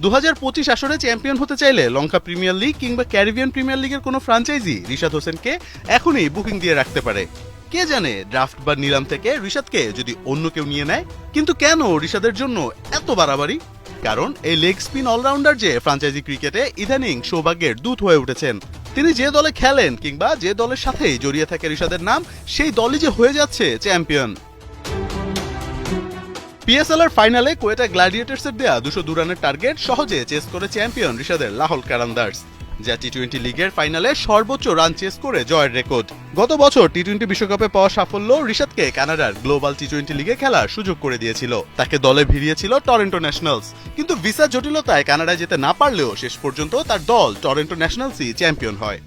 2025 আসরে চ্যাম্পিয়ন হতে চাইলে লঙ্কা প্রিমিয়ার লিগ কিংবা ক্যারিবিয়ান প্রিমিয়ার লিগের কোনো ফ্র্যাঞ্চাইজি রিশাদ হোসেনকে এখনই বুকিং দিয়ে রাখতে পারে। কে জানে ড্রাফট বা নিলাম থেকে রিশাদকে যদি অন্য কেউ নিয়ে নেয়। কিন্তু কেন রিশাদের জন্য এত বাড়াবাড়ি? কারণ এই লেগ স্পিন অলরাউন্ডার যে ফ্র্যাঞ্চাইজি ক্রিকেটে ইদানিং সৌভাগ্যের দূত হয়ে উঠেছেন। তিনি যে দলে খেলেন কিংবা যে দলের সাথেই জড়িয়ে থাকে রিশাদের নাম, সেই দলই যে হয়ে যাচ্ছে চ্যাম্পিয়ন। পিএসএল এর ফাইনালে কোয়েটা গ্ল্যাডিয়েটর্সের দেয়া 202 রানের টার্গেট সহজে চেস করে চ্যাম্পিয়ন রিশাদের লাহোর কালান্দার্স, যা টি-20 লিগের ফাইনালে সর্বোচ্চ রান চেস করে জয়ের রেকর্ড। গত বছর টি-20 বিশ্বকাপে পাওয়া সাফল্য রিশাদকে কানাডার গ্লোবাল টি-20 লিগে খেলার সুযোগ করে দিয়েছিল। তাকে দলে ভিড়িয়েছিল টরন্টো ন্যাশনালস, কিন্তু ভিসা জটিলতায় কানাডায় যেতে না পারলেও শেষ পর্যন্ত তার দল টরন্টো ন্যাশনালসই চ্যাম্পিয়ন হয়।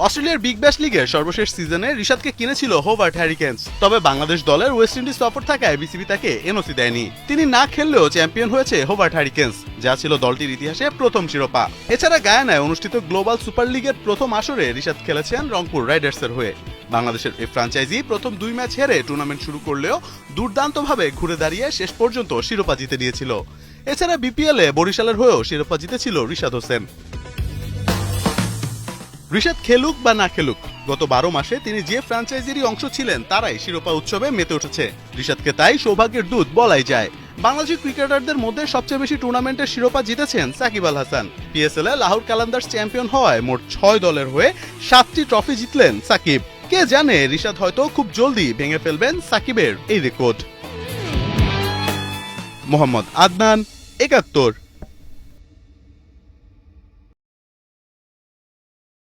অস্ট্রেলিয়ার বিগ ব্যাশ লিগের সর্বশেষ সিজনে রিশাদকে কিনেছিল হোবার্ট হ্যারিকেন্স, তবে বাংলাদেশ দলের ওয়েস্ট ইন্ডিজ সফর থাকায় বিসিবি তাকে এনওসি দেয়নি। তিনি না খেললেও চ্যাম্পিয়ন হয়েছে হোবার্ট হ্যারিকেন্স, যা ছিল দলটির ইতিহাসে প্রথম শিরোপা। এছাড়া গায়ানায় অনুষ্ঠিত গ্লোবাল সুপার লিগের প্রথম আসরে রিশাদ খেলেছেন রংপুর রাইডার্সের হয়ে। বাংলাদেশের এই ফ্র্যাঞ্চাইজি প্রথম 2 ম্যাচ হেরে টুর্নামেন্ট শুরু করলেও দুর্দান্তভাবে ঘুরে দাঁড়িয়ে শেষ পর্যন্ত শিরোপা জিতে নিয়েছিল। এছাড়া বিপিএলে বরিশালের হয়েও শিরোপা জিতেছিল রিশাদ হোসেন। রিশাদ খেলুক বা না খেলুক, গত 12 মাসে তিনি যে ফ্র্যাঞ্চাইজিরই অংশ ছিলেন তারাই শিরোপা উৎসবে মেতে উঠেছে। রিশাদকে তাই সৌভাগ্যের দূত বলাই যায়। বাংলাদেশি ক্রিকেটারদের মধ্যে সবচেয়ে বেশি টুর্নামেন্টের শিরোপা জিতেছেন সাকিব আল হাসান। পিএসএল এ লাহোর কালান্দার্স চ্যাম্পিয়ন হওয়ায় মোট 6 দলের হয়ে 7টি ট্রফি জিতলেন সাকিব। কে জানে রিশাদ হয়তো খুব জলদি ভেঙে ফেলবেন সাকিবের এই রেকর্ড। মোহাম্মদ আদনান, 71।